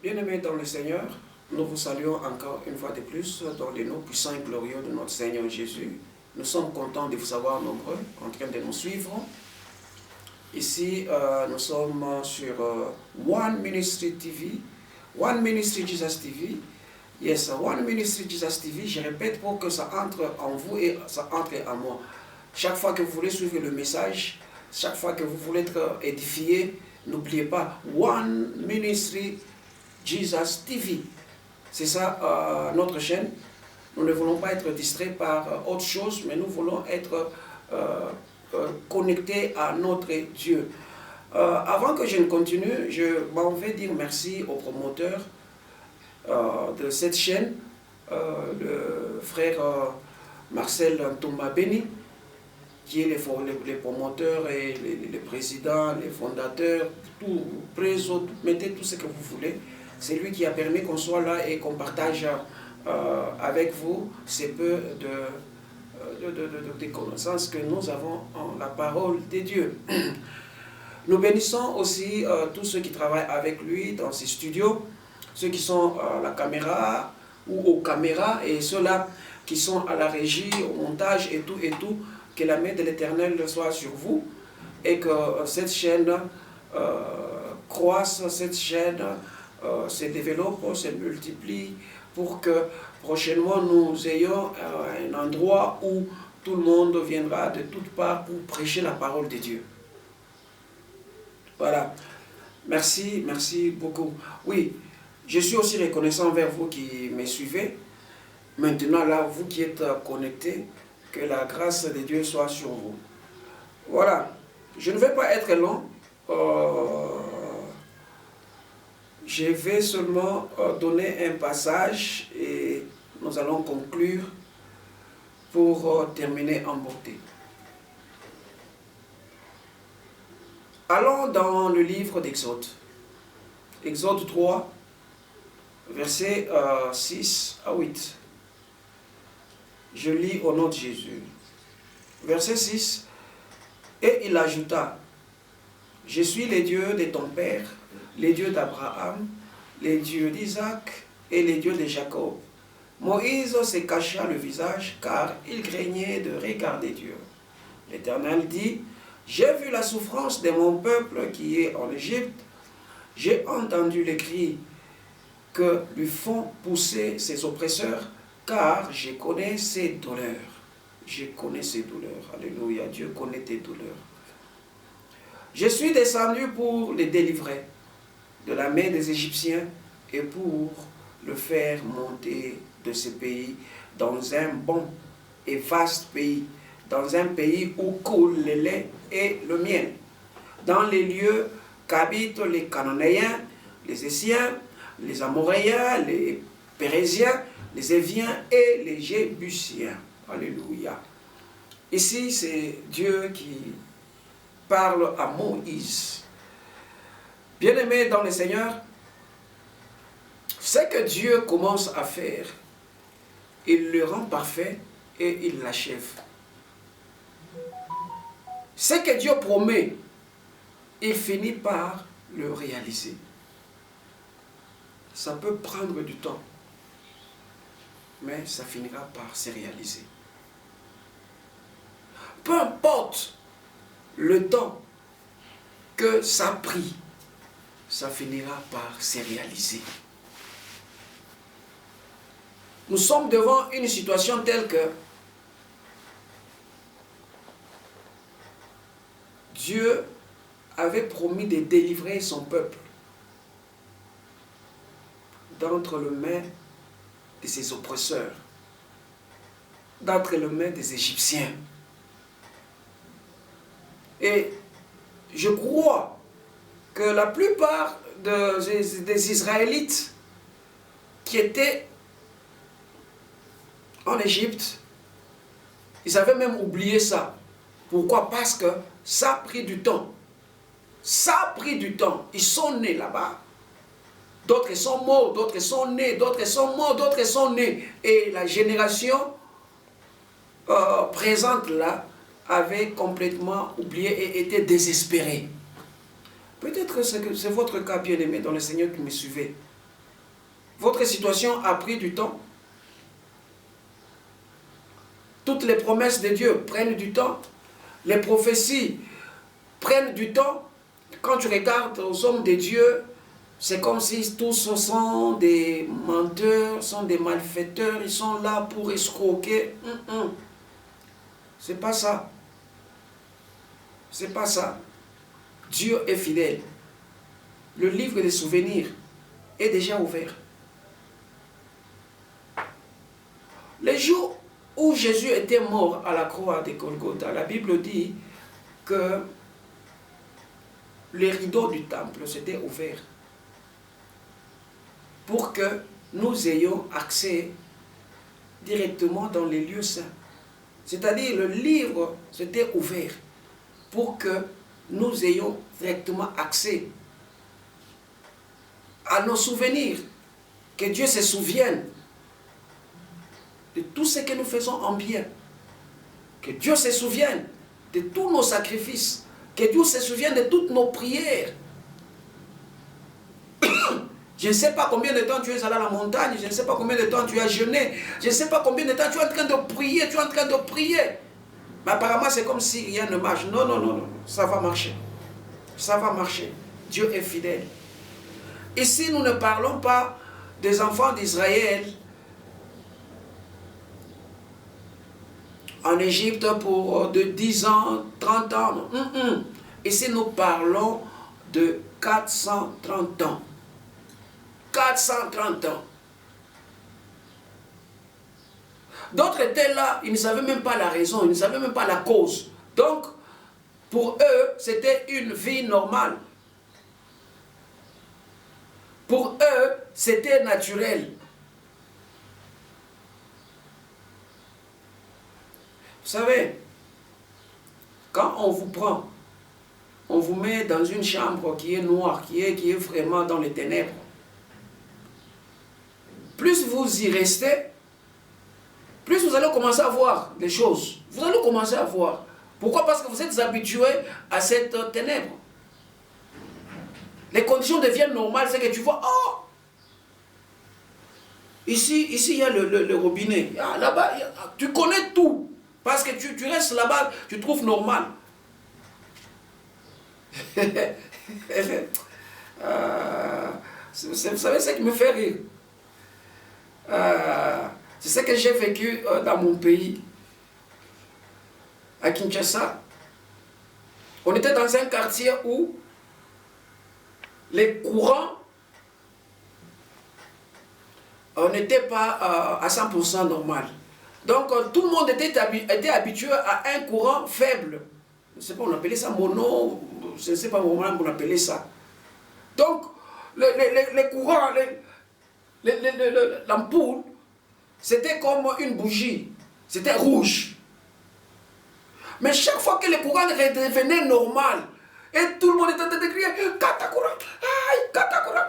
Bien-aimés dans le Seigneur, nous vous saluons encore une fois de plus dans les noms puissants et glorieux de notre Seigneur Jésus. Nous sommes contents de vous savoir nombreux en train de nous suivre. Ici, nous sommes sur One Ministry TV, One Ministry Jesus TV. Yes, One Ministry Jesus TV, je répète pour que ça entre en vous et ça entre en moi. Chaque fois que vous voulez suivre le message, chaque fois que vous voulez être édifié, n'oubliez pas One Ministry Jesus TV. C'est ça notre chaîne. Nous ne voulons pas être distraits par autre chose, mais nous voulons être connectés à notre Dieu. Avant que je ne continue, je m'en vais dire merci au promoteur de cette chaîne, le frère Marcel Ntomba Beni, qui est les promoteurs et les présidents, les fondateurs, tout, mettez tout ce que vous voulez. C'est lui qui a permis qu'on soit là et qu'on partage avec vous ces peu de connaissances que nous avons en la parole de Dieu. Nous bénissons aussi tous ceux qui travaillent avec lui dans ses studios, ceux qui sont à la caméra ou aux caméras et ceux-là qui sont à la régie, au montage et tout, que la main de l'Éternel soit sur vous et que cette chaîne croisse, cette chaîne se développe, se multiplie pour que prochainement nous ayons un endroit où tout le monde viendra de toutes parts pour prêcher la parole de Dieu. Voilà. Merci, merci beaucoup. Oui, je suis aussi reconnaissant envers vous qui me suivez. Maintenant, là, vous qui êtes connectés, que la grâce de Dieu soit sur vous. Voilà. Je ne vais pas être long. Je vais seulement donner un passage et nous allons conclure pour terminer en beauté. Allons dans le livre d'Exode. Exode 3, versets 6 à 8. Je lis au nom de Jésus. Verset 6. Et il ajouta, « Je suis le Dieu de ton père, les dieux d'Abraham, les dieux d'Isaac et les dieux de Jacob. » Moïse se cacha le visage car il craignait de regarder Dieu. L'Éternel dit, « J'ai vu la souffrance de mon peuple qui est en Égypte. J'ai entendu les cris que lui font pousser ses oppresseurs, car je connais ses douleurs. » Je connais ses douleurs. Alléluia. Dieu connaît tes douleurs. Je suis descendu pour les délivrer de la main des Égyptiens et pour le faire monter de ce pays dans un bon et vaste pays, dans un pays où coule le lait et le miel, dans les lieux qu'habitent les Cananéens, les Essiens, les Amoréens, les Pérésiens, les Éviens et les Jébusiens. Alléluia. Ici, c'est Dieu qui parle à Moïse. Bien-aimé dans le Seigneur, ce que Dieu commence à faire, il le rend parfait et il l'achève. Ce que Dieu promet, il finit par le réaliser. Ça peut prendre du temps, mais ça finira par se réaliser. Peu importe le temps que ça a pris, ça finira par se réaliser. Nous sommes devant une situation telle que Dieu avait promis de délivrer son peuple d'entre les mains de ses oppresseurs, d'entre les mains des Égyptiens. Et je crois que la plupart des Israélites qui étaient en Égypte, ils avaient même oublié ça. Pourquoi? Parce que ça a pris du temps. Ça a pris du temps. Ils sont nés là-bas. D'autres sont morts, d'autres sont nés, d'autres sont morts, d'autres sont nés. Et la génération présente là avait complètement oublié et était désespérée. Peut-être que c'est votre cas, bien-aimé, dans le Seigneur qui me suivait. Votre situation a pris du temps. Toutes les promesses de Dieu prennent du temps. Les prophéties prennent du temps. Quand tu regardes aux hommes de Dieu, c'est comme si tous sont des menteurs, sont des malfaiteurs, ils sont là pour escroquer. C'est pas ça. C'est pas ça. Dieu est fidèle. Le livre des souvenirs est déjà ouvert. Les jours où Jésus était mort à la croix de Golgotha, la Bible dit que les rideaux du temple s'étaient ouverts pour que nous ayons accès directement dans les lieux saints. C'est-à-dire le livre s'était ouvert pour que nous ayons directement accès à nos souvenirs, que Dieu se souvienne de tout ce que nous faisons en bien, que Dieu se souvienne de tous nos sacrifices, que Dieu se souvienne de toutes nos prières. Je ne sais pas combien de temps tu es allé à la montagne, je ne sais pas combien de temps tu as jeûné, je ne sais pas combien de temps tu es en train de prier, Mais apparemment c'est comme si rien ne marche. Non, non, non, non, ça va marcher. Ça va marcher. Dieu est fidèle. Ici, nous ne parlons pas des enfants d'Israël en Égypte pour de 10 ans, 30 ans. Non. Ici, nous parlons de 430 ans. 430 ans. D'autres étaient là, ils ne savaient même pas la raison, ils ne savaient même pas la cause. Donc, pour eux, c'était une vie normale. Pour eux, c'était naturel. Vous savez, quand on vous prend, on vous met dans une chambre qui est noire, qui est vraiment dans les ténèbres. Plus vous y restez, plus vous allez commencer à voir des choses. Vous allez commencer à voir. Pourquoi? Parce que vous êtes habitué à cette ténèbre. Les conditions deviennent normales, c'est que tu vois, oh, ici il y a le robinet. Ah, là-bas, tu connais tout. Parce que tu restes là-bas, tu trouves normal. Vous savez ce qui me fait rire? C'est ce que j'ai vécu dans mon pays, à Kinshasa. On était dans un quartier où les courants n'étaient pas à 100% normal. Donc tout le monde était habitué à un courant faible. Je ne sais pas, on appelait ça mono, je ne sais pas comment on appelait ça. Donc les courants, l'ampoule, c'était comme une bougie, c'était rouge. Mais chaque fois que le courant redevenait normal, et tout le monde était en train de crier « Katakura, aïe, Katakura ».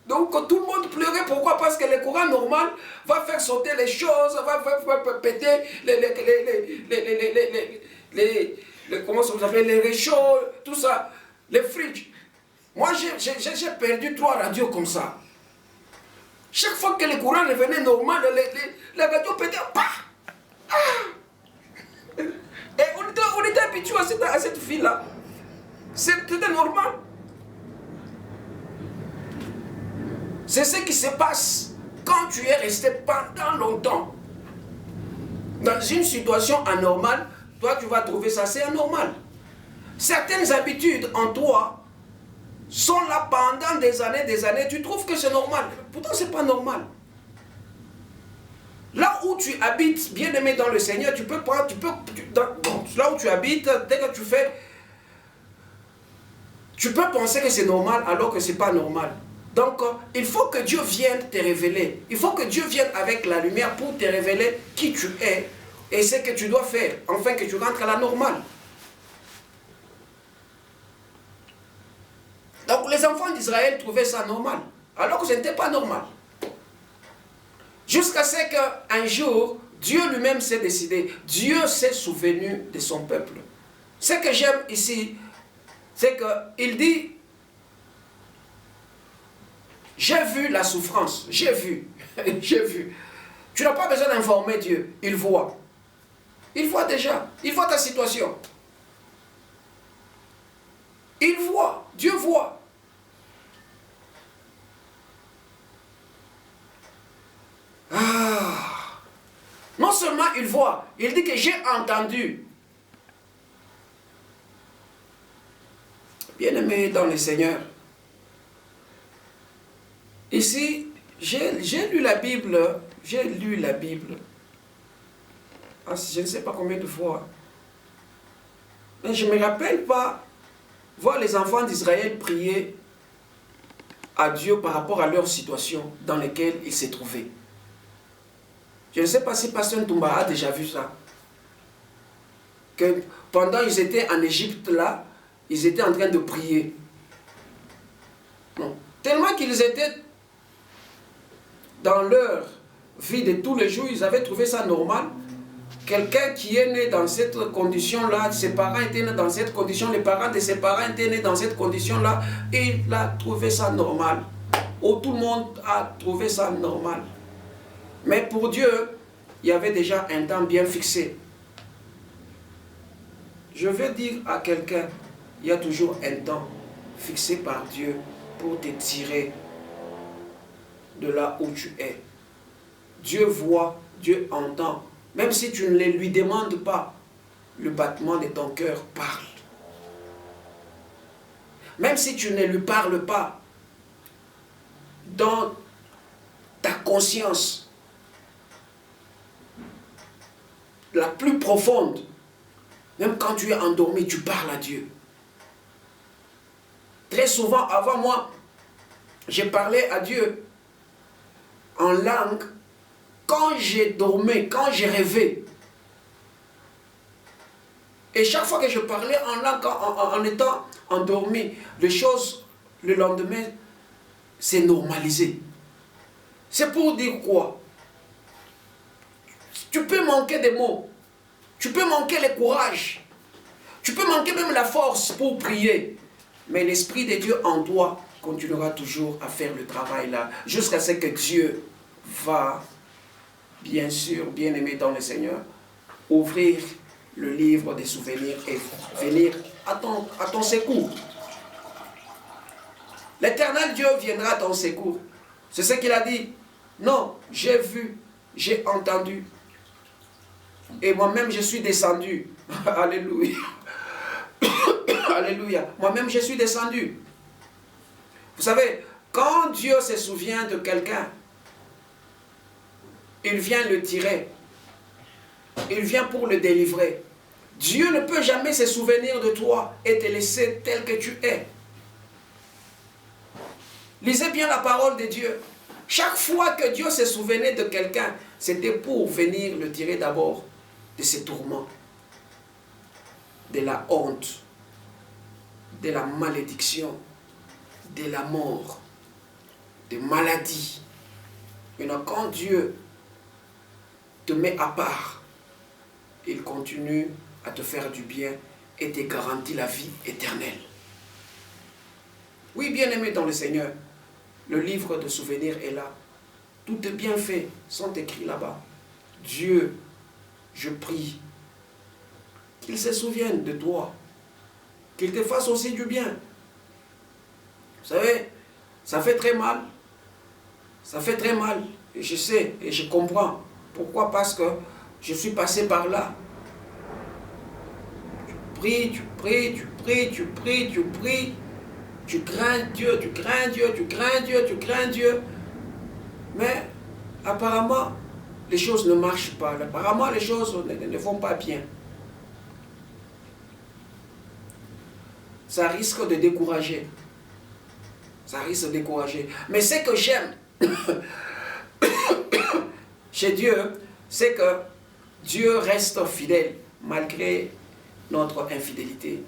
Donc tout le monde pleurait. Pourquoi? Parce que le courant normal va faire sauter les choses, va péter comment ça s'appelle, les réchauds, tout ça, les fridges. Moi j'ai perdu 3 radios comme ça. Chaque fois que le courant revenait normal, les radios pétaient. Et on était habitué à cette fille-là. C'était normal. C'est ce qui se passe quand tu es resté pendant longtemps dans une situation anormale. Toi, tu vas trouver ça, c'est anormal. Certaines habitudes en toi sont là pendant des années, tu trouves que c'est normal. Pourtant, ce n'est pas normal. Là où tu habites, bien aimé dans le Seigneur, tu peux prendre, là où tu habites, dès que tu fais, tu peux penser que c'est normal alors que ce n'est pas normal. Donc, il faut que Dieu vienne te révéler. Il faut que Dieu vienne avec la lumière pour te révéler qui tu es et ce que tu dois faire, afin que tu rentres à la normale. Donc, les enfants d'Israël trouvaient ça normal, alors que ce n'était pas normal. Jusqu'à ce qu'un jour, Dieu lui-même s'est décidé. Dieu s'est souvenu de son peuple. Ce que j'aime ici, c'est qu'il dit, J'ai vu la souffrance, j'ai vu, j'ai vu. Tu n'as pas besoin d'informer Dieu, il voit. Il voit déjà, il voit ta situation. Il voit, Dieu voit. Ah. Non seulement il voit, il dit que j'ai entendu. Bien-aimé dans le Seigneur, ici, j'ai lu la Bible, je ne sais pas combien de fois, mais je ne me rappelle pas voir les enfants d'Israël prier à Dieu par rapport à leur situation dans laquelle ils se trouvaient. Je ne sais pas si Pasteur Ntoumba a déjà vu ça. Que pendant qu'ils étaient en Égypte là, ils étaient en train de prier. Non. Tellement qu'ils étaient dans leur vie de tous les jours, ils avaient trouvé ça normal. Quelqu'un qui est né dans cette condition-là, ses parents étaient nés dans cette condition, les parents de ses parents étaient nés dans cette condition-là, et il a trouvé ça normal. Ou tout le monde a trouvé ça normal. Mais pour Dieu, il y avait déjà un temps bien fixé. Je veux dire à quelqu'un, il y a toujours un temps fixé par Dieu pour te tirer de là où tu es. Dieu voit, Dieu entend. Même si tu ne lui demandes pas, le battement de ton cœur parle. Même si tu ne lui parles pas, dans ta conscience la plus profonde, même quand tu es endormi, tu parles à Dieu. Très souvent, avant moi, j'ai parlé à Dieu en langue quand j'ai dormi, quand j'ai rêvé. Et chaque fois que je parlais en langue, en étant endormi, les choses, le lendemain, c'est normalisé. C'est pour dire quoi? Tu peux manquer des mots. Tu peux manquer le courage. Tu peux manquer même la force pour prier. Mais l'Esprit de Dieu en toi continuera toujours à faire le travail là. Jusqu'à ce que Dieu va, bien sûr, bien aimé dans le Seigneur, ouvrir le livre des souvenirs et venir à ton secours. L'Éternel Dieu viendra à ton secours. C'est ce qu'il a dit. Non, j'ai vu, j'ai entendu. Et moi-même, je suis descendu. Alléluia. Alléluia. Moi-même, je suis descendu. Vous savez, quand Dieu se souvient de quelqu'un, il vient le tirer. Il vient pour le délivrer. Dieu ne peut jamais se souvenir de toi et te laisser tel que tu es. Lisez bien la parole de Dieu. Chaque fois que Dieu se souvenait de quelqu'un, c'était pour venir le tirer d'abord de ses tourments, de la honte, de la malédiction, de la mort, des maladies. Maintenant, quand Dieu te met à part, il continue à te faire du bien et te garantit la vie éternelle. Oui, bien-aimé dans le Seigneur, le livre de souvenirs est là. Tous tes bienfaits sont écrits là-bas. Dieu, je prie qu'il se souvienne de toi, qu'il te fasse aussi du bien. Vous savez, ça fait très mal. Ça fait très mal. Et je sais et je comprends. Pourquoi? Parce que je suis passé par là. Tu pries, tu pries, tu pries, tu pries, tu pries. Tu crains Dieu, tu crains Dieu, tu crains Dieu, tu crains Dieu. Mais apparemment, les choses ne marchent pas. Apparemment, les choses ne vont pas bien. Ça risque de décourager. Ça risque de décourager. Mais ce que j'aime chez Dieu, c'est que Dieu reste fidèle malgré notre infidélité.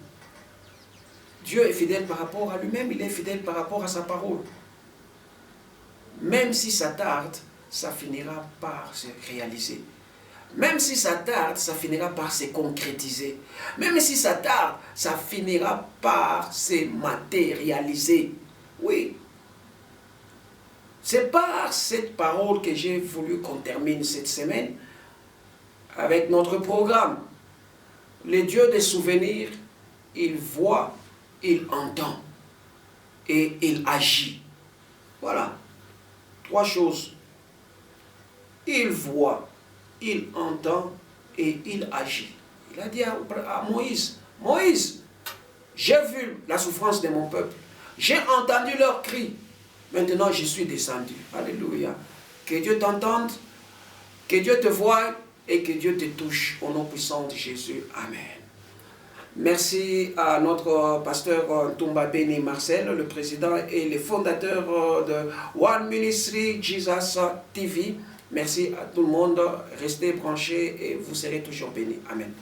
Dieu est fidèle par rapport à lui-même, il est fidèle par rapport à sa parole. Même si ça tarde, ça finira par se réaliser. Même si ça tarde, ça finira par se concrétiser. Même si ça tarde, ça finira par se matérialiser. Oui. C'est par cette parole que j'ai voulu qu'on termine cette semaine avec notre programme. Le Dieu des souvenirs, il voit, il entend et il agit. Voilà. 3 choses. Il voit, il entend et il agit. Il a dit à Moïse, Moïse, j'ai vu la souffrance de mon peuple. J'ai entendu leurs cris. Maintenant, je suis descendu. Alléluia. Que Dieu t'entende, que Dieu te voie et que Dieu te touche. Au nom puissant de Jésus. Amen. Merci à notre pasteur Toumba Beni Marcel, le président et le fondateur de One Ministry Jesus TV. Merci à tout le monde. Restez branchés et vous serez toujours bénis. Amen.